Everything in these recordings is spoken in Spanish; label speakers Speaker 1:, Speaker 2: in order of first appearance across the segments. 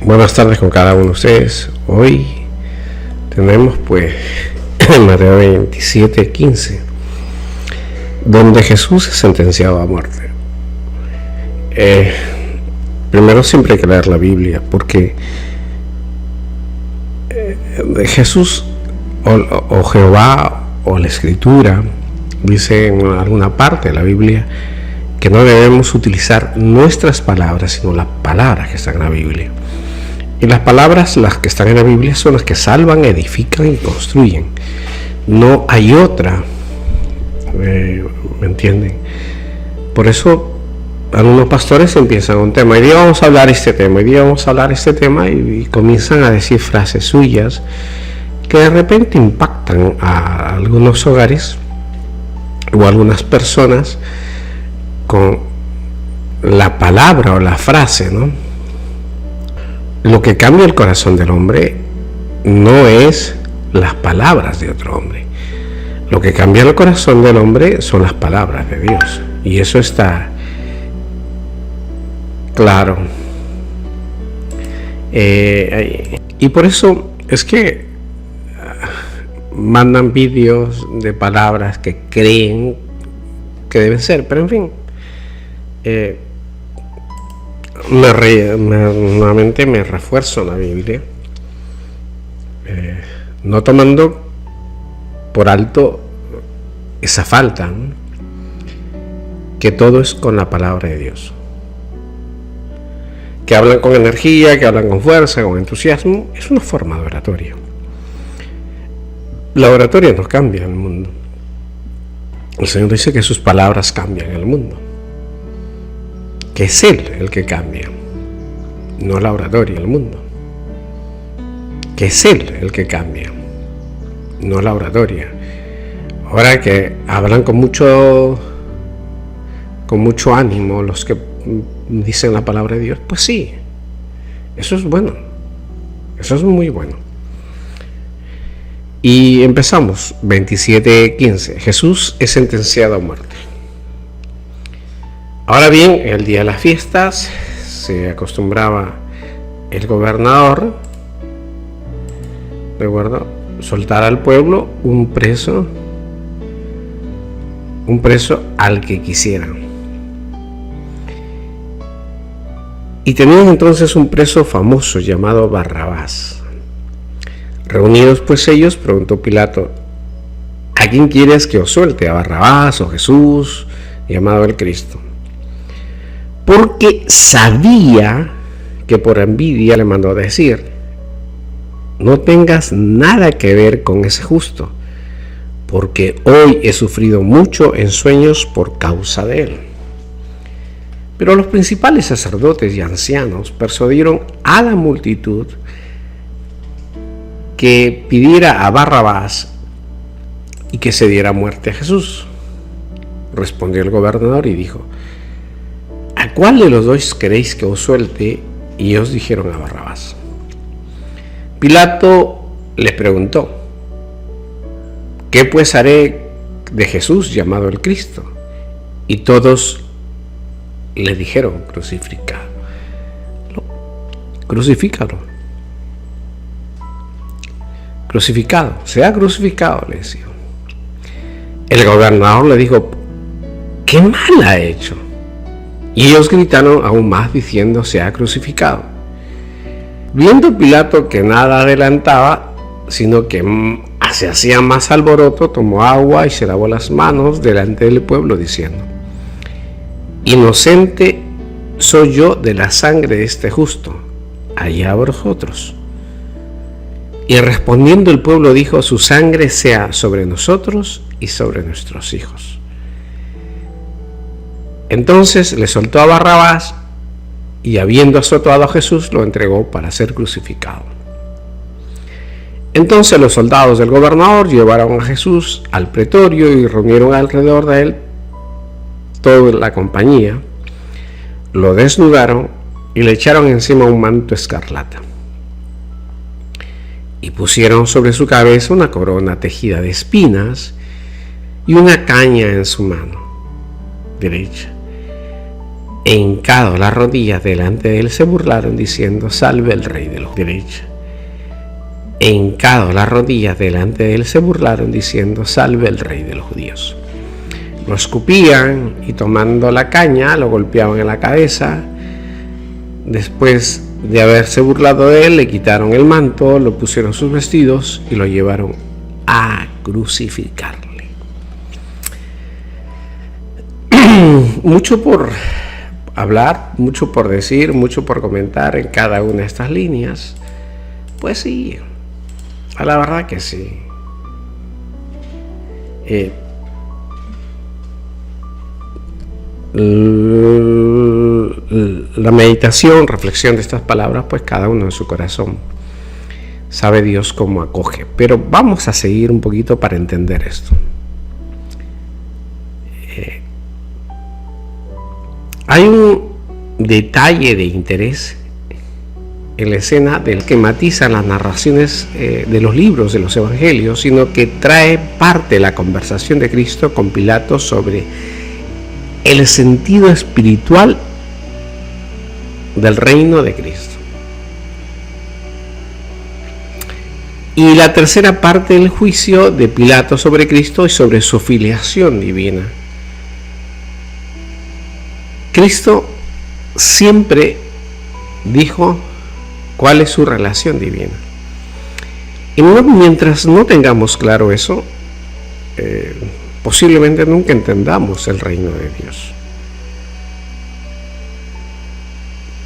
Speaker 1: Buenas tardes con cada uno de ustedes. Hoy tenemos Mateo 27:15, donde Jesús es sentenciado a muerte. Primero siempre hay que leer la Biblia, porque Jesús o Jehová o la Escritura dice en alguna parte de la Biblia que no debemos utilizar nuestras palabras, sino las palabras que están en la Biblia. Y las palabras, las que están en la Biblia, son las que salvan, edifican y construyen. No hay otra. ¿Me entienden? Por eso algunos pastores empiezan un tema. Hoy día vamos a hablar este tema, y comienzan a decir frases suyas que de repente impactan a algunos hogares o a algunas personas con la palabra o la frase, ¿no? Lo que cambia el corazón del hombre no es las palabras de otro hombre. Lo que cambia el corazón del hombre son las palabras de Dios. Y eso está claro. Y por eso es que mandan vídeos de palabras que creen que deben ser. Pero en fin, nuevamente me refuerzo en la Biblia, no tomando por alto esa falta, ¿no? Que todo es con la palabra de Dios, que hablan con energía, que hablan con fuerza, con entusiasmo. Es una forma de oratoria. La oratoria no cambia el mundo. El Señor dice que sus palabras cambian el mundo, que es Él el que cambia, no la oratoria, el mundo. Que es Él el que cambia, no la oratoria. Ahora que hablan con mucho ánimo los que dicen la palabra de Dios, pues sí, eso es bueno, eso es muy bueno. Y empezamos, 27:15. Jesús es sentenciado a muerte. Ahora bien, el día de las fiestas se acostumbraba el gobernador, ¿de acuerdo?, soltar al pueblo un preso al que quisieran. Y tenían entonces un preso famoso llamado Barrabás. Reunidos pues ellos, preguntó Pilato: ¿a quién quieres que os suelte? ¿A Barrabás o Jesús, llamado el Cristo? Porque sabía que por envidia le mandó a decir: no tengas nada que ver con ese justo, porque hoy he sufrido mucho en sueños por causa de él. Pero los principales sacerdotes y ancianos persuadieron a la multitud que pidiera a Barrabás y que se diera muerte a Jesús. Respondió el gobernador y dijo: ¿a cuál de los dos queréis que os suelte? Y ellos dijeron: a Barrabás. Pilato les preguntó: ¿qué pues haré de Jesús llamado el Cristo? Y todos le dijeron: crucifícalo. Crucificado, sea crucificado, le decía. El gobernador le dijo: ¿qué mal ha hecho? Y ellos gritaron aún más diciendo: sea crucificado. Viendo Pilato que nada adelantaba, sino que se hacía más alboroto, tomó agua y se lavó las manos delante del pueblo, diciendo: inocente soy yo de la sangre de este justo, allá vosotros. Y respondiendo el pueblo dijo: su sangre sea sobre nosotros y sobre nuestros hijos. Entonces le soltó a Barrabás, y habiendo azotado a Jesús, lo entregó para ser crucificado. Entonces los soldados del gobernador llevaron a Jesús al pretorio y reunieron alrededor de él toda la compañía, lo desnudaron y le echaron encima un manto escarlata. Y pusieron sobre su cabeza una corona tejida de espinas y una caña en su mano derecha. e hincado las rodillas delante de él se burlaron diciendo: salve el rey de los derecha. E hincado las rodillas delante de él se burlaron diciendo: salve el rey de los judíos. Lo escupían y tomando la caña lo golpeaban en la cabeza. Después de haberse burlado de él, le quitaron el manto, lo pusieron sus vestidos y lo llevaron a crucificarle. Mucho por hablar, mucho por decir, mucho por comentar en cada una de estas líneas. Pues sí, a la verdad que sí. La meditación, reflexión de estas palabras, pues cada uno en su corazón sabe Dios cómo acoge. Pero vamos a seguir un poquito para entender esto. Hay un detalle de interés en la escena del que matiza las narraciones de los libros de los evangelios, sino que trae parte de la conversación de Cristo con Pilato sobre el sentido espiritual del reino de Cristo. Y la tercera parte del juicio de Pilato sobre Cristo y sobre su filiación divina. Cristo siempre dijo cuál es su relación divina. Y mientras no tengamos claro eso, posiblemente nunca entendamos el reino de Dios.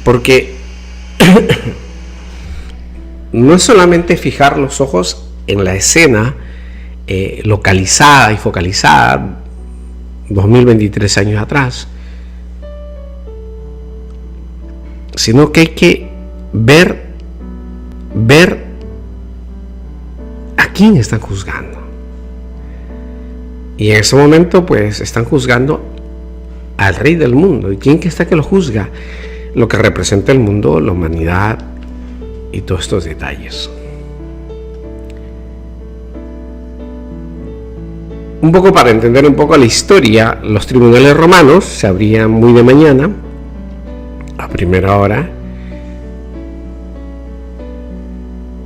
Speaker 1: Porque no es solamente fijar los ojos en la escena localizada y focalizada 2023 años atrás, sino que hay que ver a quién están juzgando. Y en ese momento pues están juzgando al rey del mundo. ¿Y quién que está que lo juzga? Lo que representa el mundo, la humanidad y todos estos detalles. Un poco para entender un poco la historia, los tribunales romanos se abrían muy de mañana, a primera hora,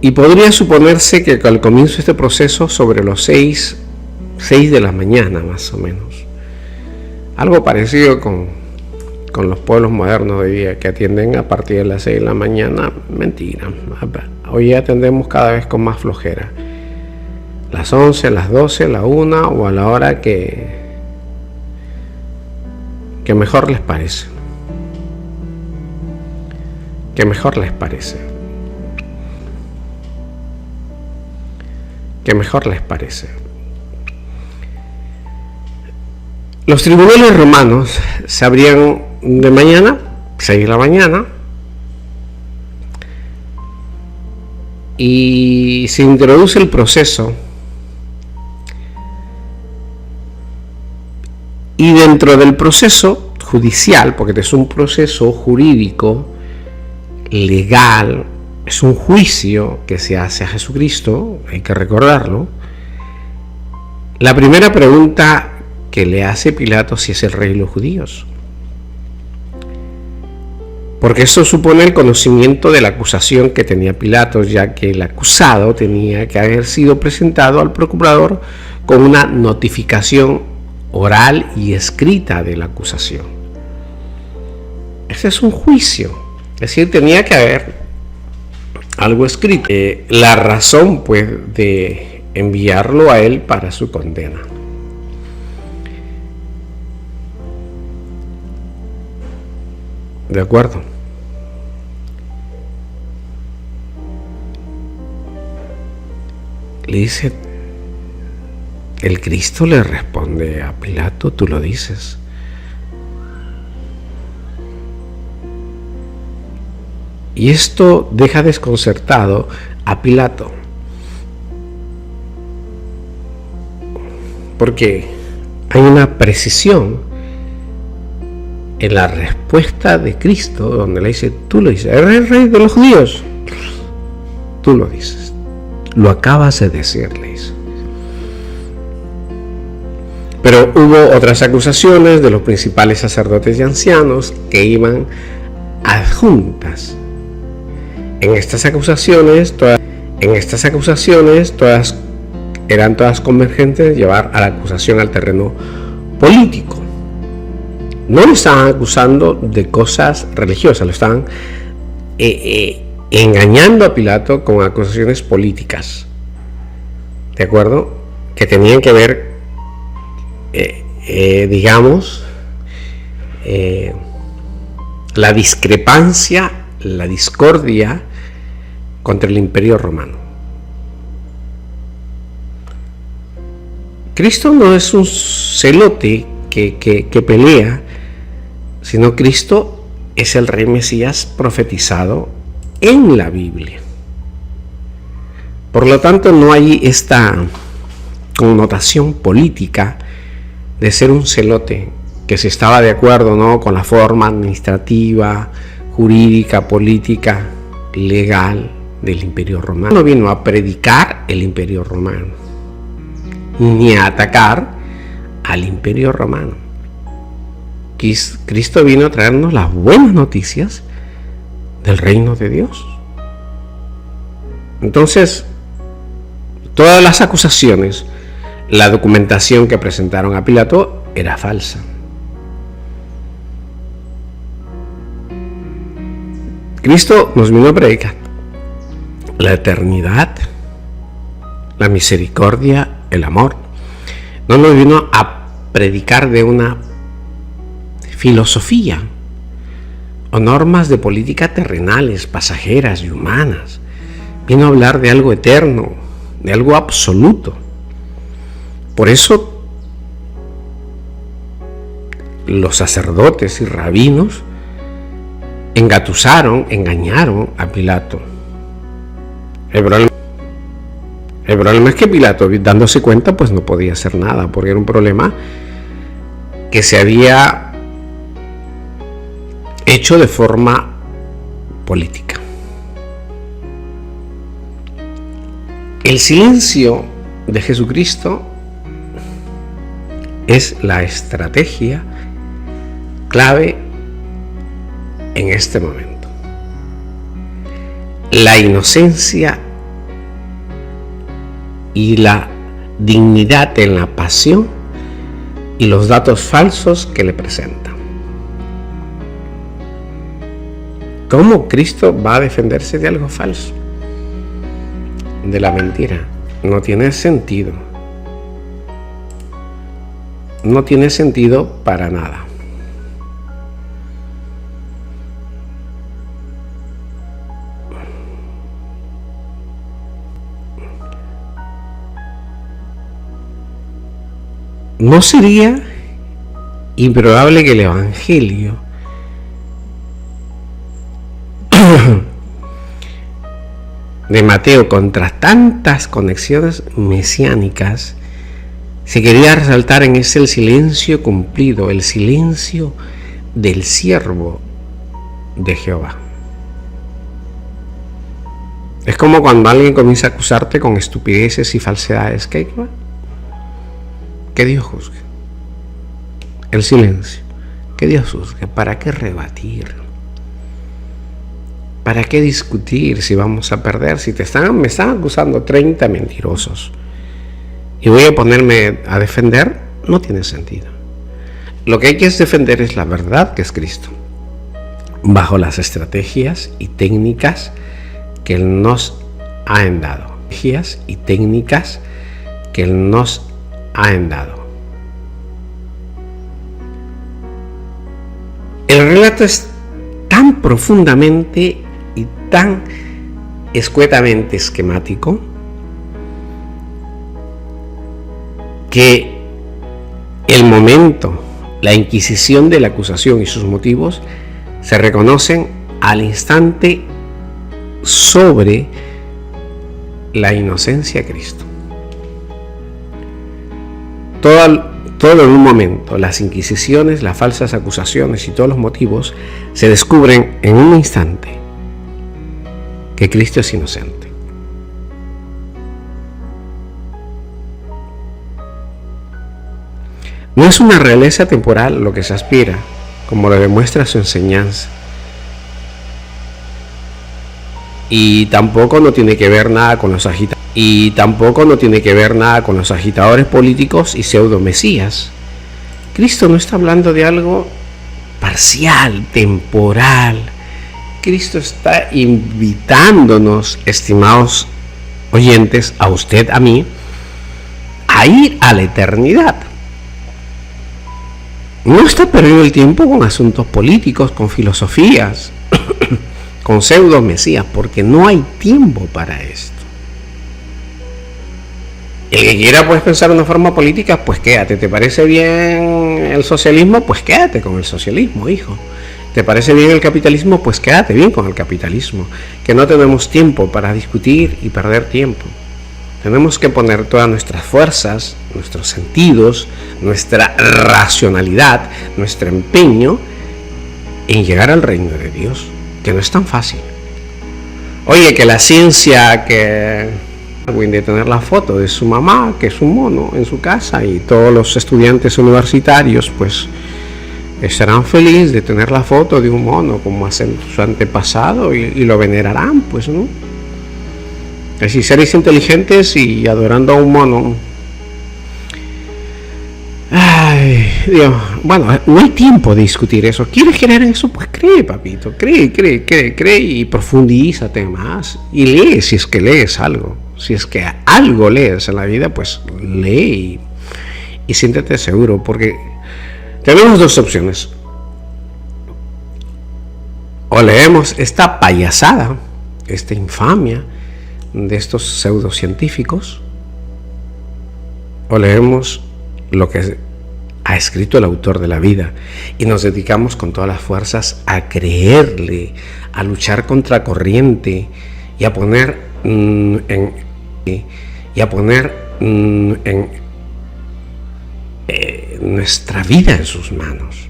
Speaker 1: y podría suponerse que al comienzo de este proceso, sobre los 6 de la mañana más o menos, algo parecido con los pueblos modernos de hoy día que atienden a partir de las 6 de la mañana. Mentira, hoy atendemos cada vez con más flojera, las 11, las 12, la 1 o a la hora que mejor les parece. Que mejor les parece. Los tribunales romanos se abrían de mañana, 6 de la mañana, y se introduce el proceso. Y dentro del proceso judicial, porque es un proceso jurídico, legal, es un juicio que se hace a Jesucristo, hay que recordarlo. La primera pregunta que le hace Pilato si es el rey de los judíos, porque eso supone el conocimiento de la acusación que tenía Pilato, ya que el acusado tenía que haber sido presentado al procurador con una notificación oral y escrita de la acusación. Ese es un juicio, es decir, tenía que haber algo escrito, la razón pues de enviarlo a él para su condena. ¿De acuerdo? Le dice, el Cristo le responde a Pilato: tú lo dices. Y esto deja desconcertado a Pilato, porque hay una precisión en la respuesta de Cristo, donde le dice: tú lo dices, ¿eres el rey de los judíos? Tú lo dices, lo acabas de decir, le dice. Pero hubo otras acusaciones de los principales sacerdotes y ancianos que iban adjuntas. En estas acusaciones todas eran todas convergentes en llevar a la acusación al terreno político. No lo estaban acusando de cosas religiosas, lo estaban engañando a Pilato con acusaciones políticas, ¿de acuerdo? Que tenían que ver, la discrepancia, la discordia contra el Imperio Romano. Cristo no es un celote que pelea, sino Cristo es el Rey Mesías profetizado en la Biblia. Por lo tanto, no hay esta connotación política de ser un celote que se estaba de acuerdo, ¿no?, con la forma administrativa, jurídica, política, legal del Imperio Romano. No vino a predicar el Imperio Romano, ni a atacar al Imperio Romano. Cristo vino a traernos las buenas noticias del reino de Dios. Entonces, todas las acusaciones, la documentación que presentaron a Pilato era falsa. Cristo nos vino a predicar la eternidad, la misericordia, el amor. No nos vino a predicar de una filosofía o normas de política terrenales, pasajeras y humanas. Vino a hablar de algo eterno, de algo absoluto. Por eso los sacerdotes y rabinos engañaron a Pilato. El problema es que Pilato, dándose cuenta, pues no podía hacer nada, porque era un problema que se había hecho de forma política. El silencio de Jesucristo es la estrategia clave en este momento. La inocencia y la dignidad en la pasión y los datos falsos que le presentan. ¿Cómo Cristo va a defenderse de algo falso? De la mentira. No tiene sentido. No tiene sentido para nada. ¿No sería improbable que el Evangelio de Mateo, contra tantas conexiones mesiánicas, se quería resaltar en ese el silencio cumplido, el silencio del siervo de Jehová? Es como cuando alguien comienza a acusarte con estupideces y falsedades. ¿Qué? Que Dios juzgue. El silencio. Que Dios juzgue. ¿Para qué rebatir? ¿Para qué discutir si vamos a perder? Si me están acusando 30 mentirosos y voy a ponerme a defender, no tiene sentido. Lo que hay que defender es la verdad, que es Cristo, bajo las estrategias y técnicas que Él nos ha dado. Estrategias y técnicas que Él nos ha dado. El relato es tan profundamente y tan escuetamente esquemático que el momento, la inquisición de la acusación y sus motivos se reconocen al instante sobre la inocencia de Cristo. Todo en un momento, las inquisiciones, las falsas acusaciones y todos los motivos se descubren en un instante que Cristo es inocente. No es una realeza temporal lo que se aspira, como lo demuestra su enseñanza. Y tampoco no tiene que ver nada con los agitadores políticos y pseudo-mesías. Cristo no está hablando de algo parcial, temporal. Cristo está invitándonos, estimados oyentes, a usted, a mí, a ir a la eternidad. No está perdiendo el tiempo con asuntos políticos, con filosofías, con pseudo mesías, porque no hay tiempo para esto. El que quiera pues pensar de una forma política, pues quédate. ¿Te parece bien el socialismo? Pues quédate con el socialismo, hijo. ¿Te parece bien el capitalismo? Pues quédate bien con el capitalismo. Que no tenemos tiempo para discutir y perder tiempo. Tenemos que poner todas nuestras fuerzas, nuestros sentidos, nuestra racionalidad, nuestro empeño en llegar al reino de Dios, que no es tan fácil. Oye, que la ciencia, que de tener la foto de su mamá, que es un mono en su casa, y todos los estudiantes universitarios pues estarán felices de tener la foto de un mono como hacen su antepasado y lo venerarán, pues, ¿no? Es decir, seres inteligentes y adorando a un mono. Ay, Dios. Bueno, no hay tiempo de discutir eso. ¿Quieres creer en eso? Pues cree, papito. Cree y profundízate más. Y lee si es que lees algo. Si es que algo lees en la vida, pues lee y siéntete seguro. Porque tenemos dos opciones. O leemos esta payasada, esta infamia de estos pseudocientíficos, o leemos lo que ha escrito el autor de la vida y nos dedicamos con todas las fuerzas a creerle, a luchar contra corriente y a poner nuestra vida en sus manos.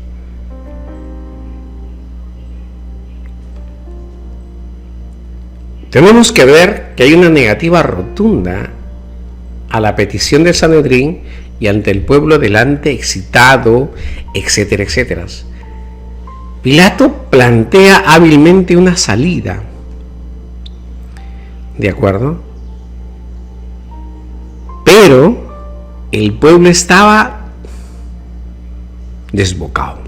Speaker 1: Tenemos que ver que hay una negativa rotunda a la petición de Sanedrín y ante el pueblo delante excitado, etcétera, etcétera. Pilato plantea hábilmente una salida. ¿De acuerdo? Pero el pueblo estaba desbocado.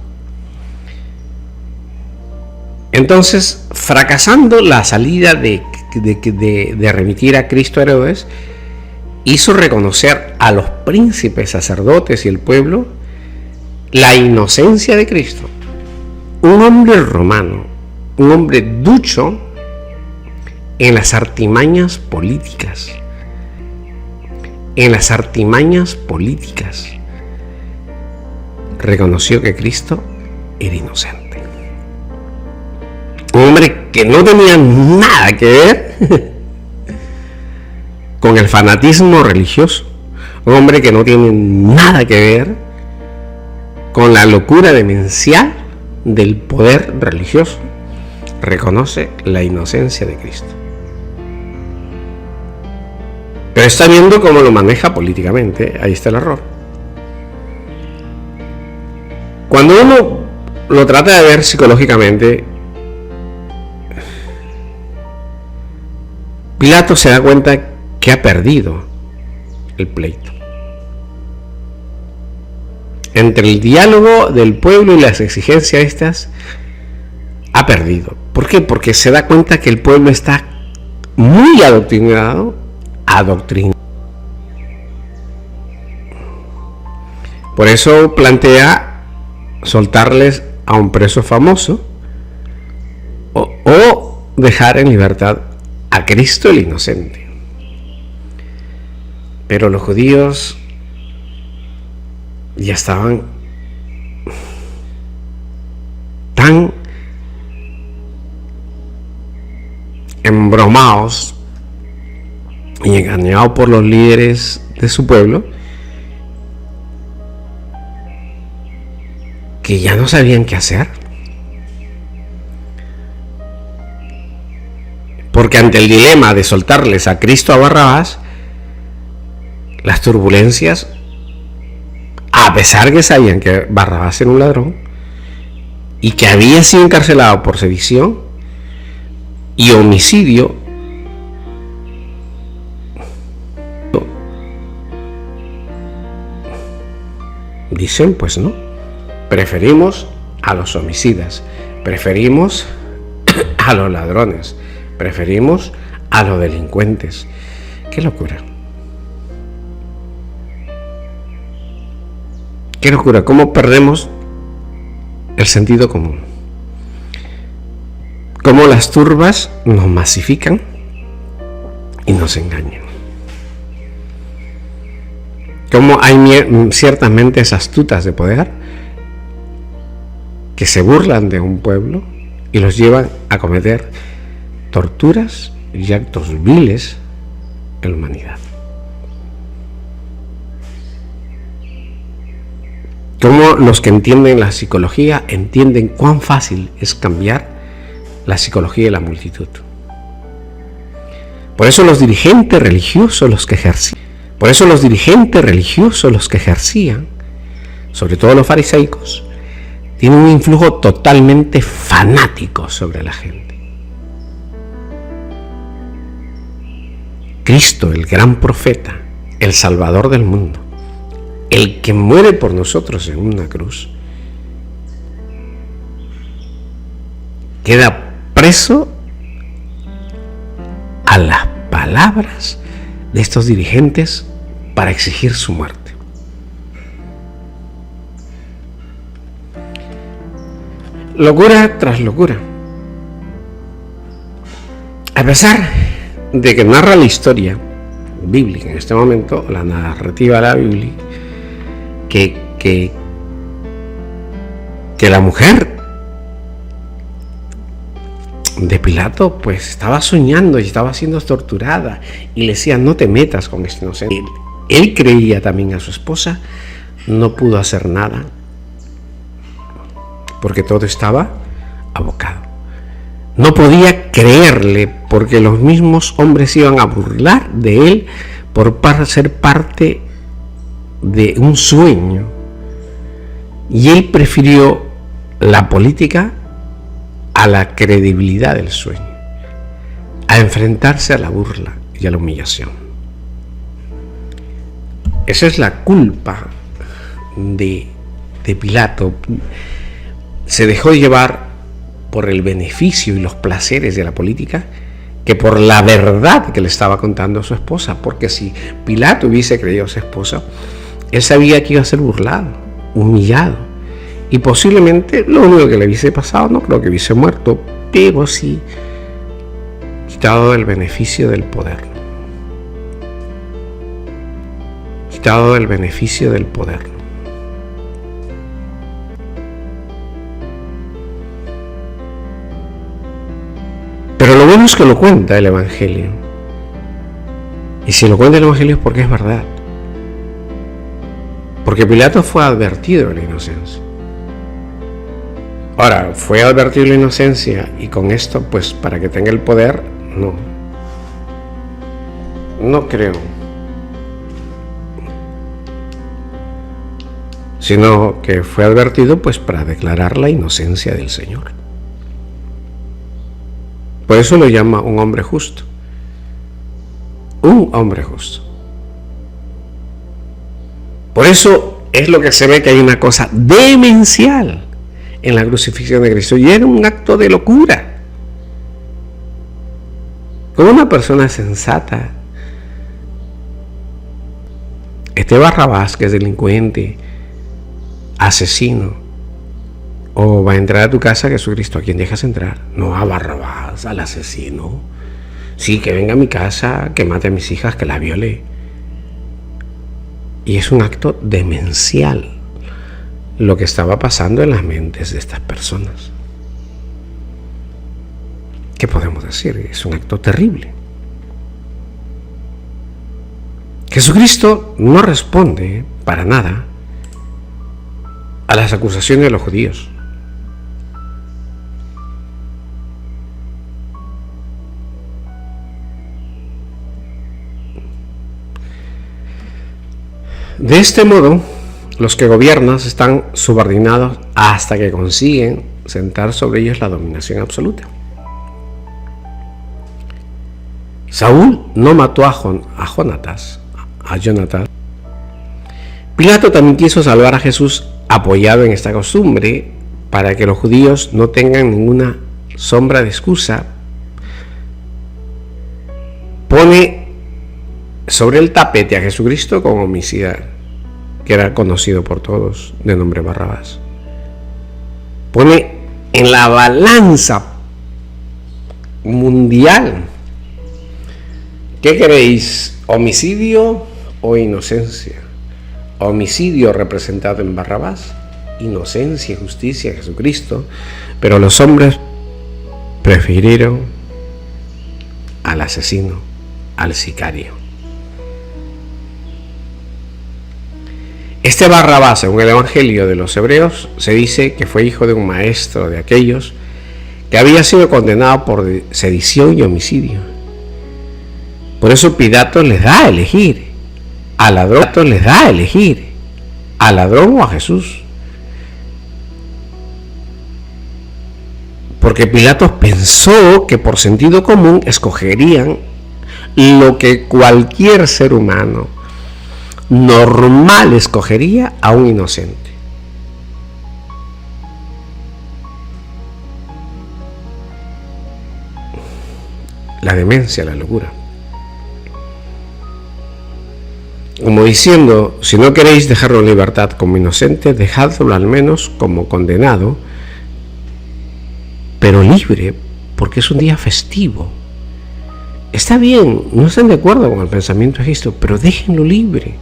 Speaker 1: Entonces, fracasando la salida de remitir a Cristo a Herodes, hizo reconocer a los príncipes, sacerdotes y el pueblo la inocencia de Cristo. Un hombre romano, un hombre ducho en las artimañas políticas. Reconoció que Cristo era inocente. Un hombre que no tenía nada que ver con el fanatismo religioso, un hombre que no tiene nada que ver con la locura demencial del poder religioso, reconoce la inocencia de Cristo. Pero está viendo cómo lo maneja políticamente. Ahí está el error. Cuando uno lo trata de ver psicológicamente, Pilato se da cuenta que ha perdido el pleito. Entre el diálogo del pueblo y las exigencias estas, ha perdido. ¿Por qué? Porque se da cuenta que el pueblo está muy adoctrinado. Por eso plantea soltarles a un preso famoso o dejar en libertad a Cristo el inocente. Pero los judíos ya estaban tan embromados y engañados por los líderes de su pueblo que ya no sabían qué hacer. Porque ante el dilema de soltarles a Cristo a Barrabás, las turbulencias a pesar que sabían que Barrabás era un ladrón y que había sido encarcelado por sedición y homicidio, dicen, pues no, preferimos a los homicidas, preferimos a los ladrones, preferimos a los delincuentes. ¡Qué locura! ¡Qué locura! ¿Cómo perdemos el sentido común? ¿Cómo las turbas nos masifican y nos engañan? ¿Cómo hay ciertas mentes astutas de poder que se burlan de un pueblo y los llevan a cometer torturas y actos viles en la humanidad? Cómo los que entienden la psicología entienden cuán fácil es cambiar la psicología de la multitud. Por eso los dirigentes religiosos, los que ejercían, sobre todo los fariseicos, tienen un influjo totalmente fanático sobre la gente. Cristo, el gran profeta, el Salvador del mundo, el que muere por nosotros en una cruz, queda preso a las palabras de estos dirigentes para exigir su muerte. Locura tras locura. A pesar de que narra la historia bíblica en este momento, la narrativa de la Biblia, que la mujer de Pilato pues estaba soñando y estaba siendo torturada y le decía: no te metas con este inocente. Él creía también a su esposa, no pudo hacer nada porque todo estaba abocado. No podía creerle porque los mismos hombres iban a burlar de él por ser parte de un sueño, y él prefirió la política a la credibilidad del sueño, a enfrentarse a la burla y a la humillación. Esa es la culpa de Pilato. Se dejó llevar por el beneficio y los placeres de la política que por la verdad que le estaba contando a su esposa, porque si Pilato hubiese creído a su esposa, él sabía que iba a ser burlado, humillado, y posiblemente lo único que le hubiese pasado, no creo que hubiese muerto, pero sí quitado del beneficio del poder. Quitado del beneficio del poder. Pero lo bueno es que lo cuenta el Evangelio. Y si lo cuenta el Evangelio es porque es verdad. Porque Pilato fue advertido de la inocencia. Ahora, fue advertido de la inocencia y con esto, pues, para que tenga el poder, no creo. Sino que fue advertido, pues, para declarar la inocencia del Señor. Por eso lo llama un hombre justo. Un hombre justo. Por eso es lo que se ve que hay una cosa demencial en la crucifixión de Cristo. Y era un acto de locura. Como una persona sensata, este Barrabás, que es delincuente, asesino, o va a entrar a tu casa, Jesucristo, ¿a quién dejas entrar? No a Barrabás, al asesino. Sí, que venga a mi casa, que mate a mis hijas, que la viole. Y es un acto demencial lo que estaba pasando en las mentes de estas personas. ¿Qué podemos decir? Es un acto terrible. Jesucristo no responde para nada a las acusaciones de los judíos. De este modo, Los que gobiernan están subordinados hasta que consiguen sentar sobre ellos la dominación absoluta. Saúl no mató a Jonatán. Pilato también quiso salvar a Jesús apoyado en esta costumbre para que los judíos no tengan ninguna sombra de excusa. Pone sobre el tapete a Jesucristo como homicida, que era conocido por todos, de nombre Barrabás. Pone en la balanza mundial, ¿qué queréis? ¿Homicidio o inocencia? Homicidio representado en Barrabás, inocencia y justicia en Jesucristo, pero los hombres prefirieron al asesino, al sicario. Este Barrabás, según el Evangelio de los Hebreos, se dice que fue hijo de un maestro de aquellos que había sido condenado por sedición y homicidio. Por eso Pilato les da a elegir. Al ladrón o a Jesús. Porque Pilato pensó que por sentido común escogerían lo que cualquier ser humano normal escogería a un inocente. La demencia, la locura. Como diciendo, si no queréis dejarlo en libertad como inocente, dejadlo al menos como condenado, pero libre, porque es un día festivo. Está bien, no están de acuerdo con el pensamiento egipcio, pero déjenlo libre.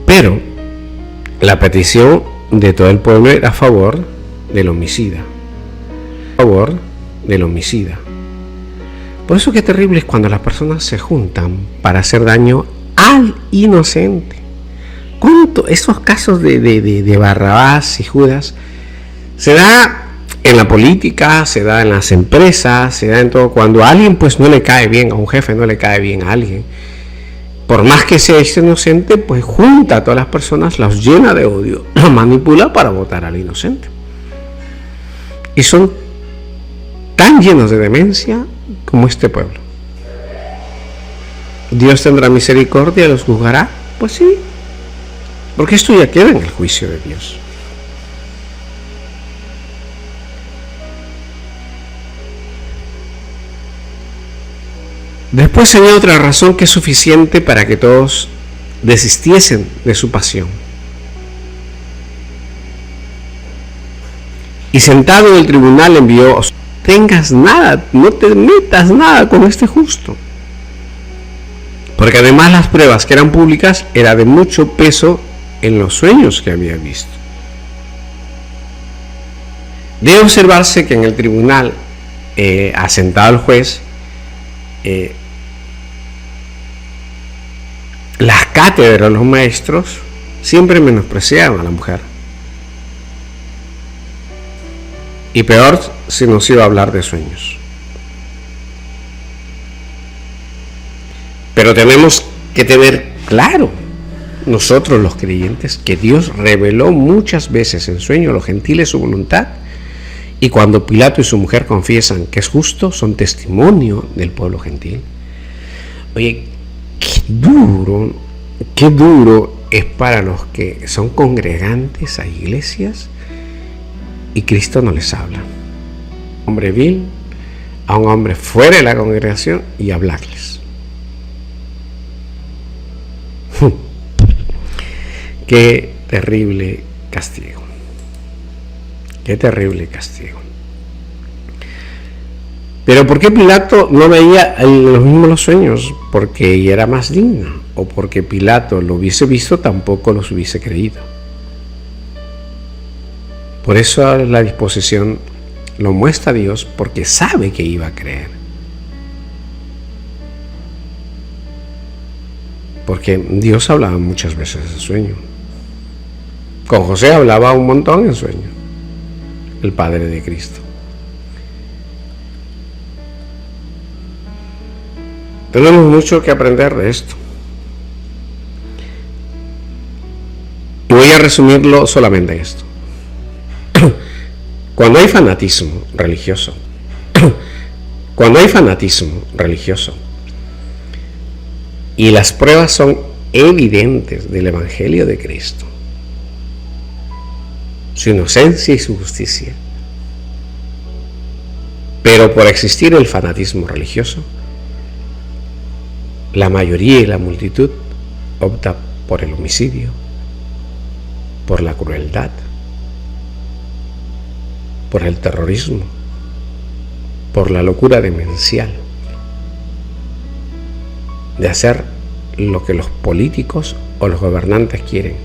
Speaker 1: Pero la petición de todo el pueblo era a favor del homicida. Por eso qué terrible es cuando las personas se juntan para hacer daño al inocente. ¿Cuánto esos casos de Barrabás y Judas se da en la política, se da en las empresas, se da en todo? Cuando a alguien pues no le cae bien, a un jefe no le cae bien a alguien, por más que sea inocente, pues junta a todas las personas, los llena de odio, los manipula para votar al inocente. Y son tan llenos de demencia como este pueblo. ¿Dios tendrá misericordia y los juzgará? Pues sí, porque esto ya queda en el juicio de Dios. Después se ve otra razón que es suficiente para que todos desistiesen de su pasión. Y sentado en el tribunal envió: tengas nada, no te metas nada con este justo. Porque además las pruebas que eran públicas era de mucho peso en los sueños que había visto. Debe observarse que en el tribunal, asentado el juez, las cátedras, los maestros, siempre menospreciaban a la mujer. Y peor si nos iba a hablar de sueños. Pero tenemos que tener claro, nosotros los creyentes, que Dios reveló muchas veces en sueño a los gentiles su voluntad, y cuando Pilato y su mujer confiesan que es justo, son testimonio del pueblo gentil. Oye, qué duro es para los que son congregantes a iglesias y Cristo no les habla. Hombre vil a un hombre fuera de la congregación y hablarles. Qué terrible castigo. Qué terrible castigo. Pero ¿por qué Pilato no veía los mismos sueños? Porque ella era más digna, o porque Pilato lo hubiese visto, tampoco los hubiese creído. Por eso la disposición lo muestra Dios, porque sabe que iba a creer. Porque Dios hablaba muchas veces en sueño. Con José hablaba un montón en sueño, el Padre de Cristo. Tenemos mucho que aprender de esto. Y voy a resumirlo solamente en esto. Cuando hay fanatismo religioso, y las pruebas son evidentes del Evangelio de Cristo, su inocencia y su justicia, pero por existir el fanatismo religioso, la mayoría y la multitud opta por el homicidio, por la crueldad, por el terrorismo, por la locura demencial de hacer lo que los políticos o los gobernantes quieren,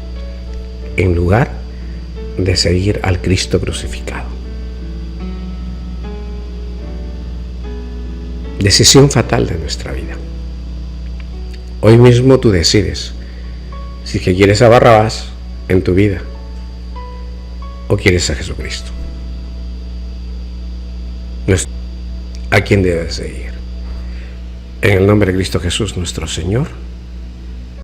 Speaker 1: en lugar de seguir al Cristo crucificado. Decisión fatal de nuestra vida. Hoy mismo tú decides si que quieres a Barrabás en tu vida o quieres a Jesucristo. ¿A quién debes seguir? En el nombre de Cristo Jesús, nuestro Señor.